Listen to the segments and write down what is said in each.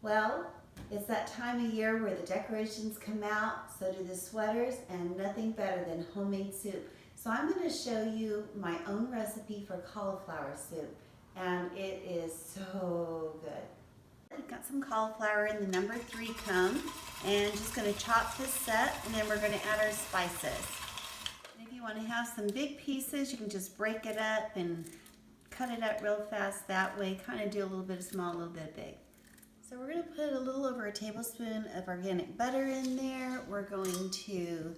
Well, it's that time of year where the decorations come out, so do the sweaters, and nothing better than homemade soup. So I'm going to show you my own recipe for cauliflower soup, and it is so good. I've got some cauliflower in the number 3 cone, and just going to chop this set, and then we're going to add our spices. And if you want to have some big pieces, you can just break it up and cut it up real fast that way, kind of do a little bit of small, a little bit of big. So we're going to put a little over a tablespoon of organic butter in there. We're going to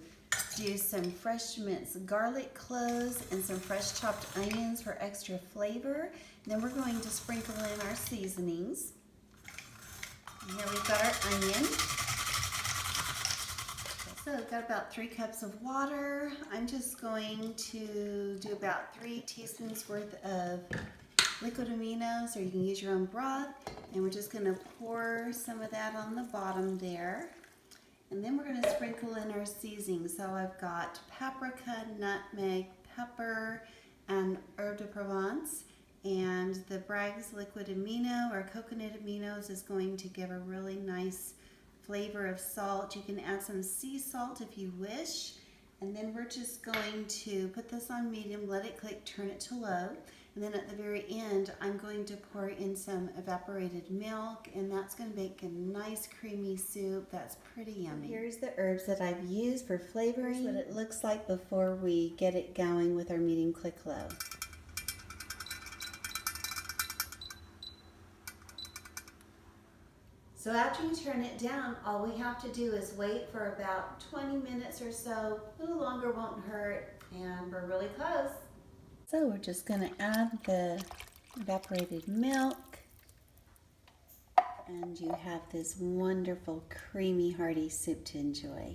do some fresh minced garlic cloves and some fresh chopped onions for extra flavor. And then we're going to sprinkle in our seasonings. And here we've got our onion. So I've got about 3 cups of water. I'm just going to do about 3 teaspoons worth of liquid aminos, or you can use your own broth. And we're just going to pour some of that on the bottom there. And then we're going to sprinkle in our seasoning. So I've got paprika, nutmeg, pepper, and herb de Provence. And the Bragg's liquid amino or coconut aminos is going to give a really nice flavor of salt. You can add some sea salt if you wish. And then we're just going to put this on medium, let it click, turn it to low. And then at the very end, I'm going to pour in some evaporated milk, and that's going to make a nice creamy soup that's pretty yummy. Here's the herbs that I've used for flavoring. Here's what it looks like before we get it going with our medium click low. So after you turn it down, all we have to do is wait for about 20 minutes or so. A little longer won't hurt, and we're really close. So we're just going to add the evaporated milk, and you have this wonderful creamy hearty soup to enjoy.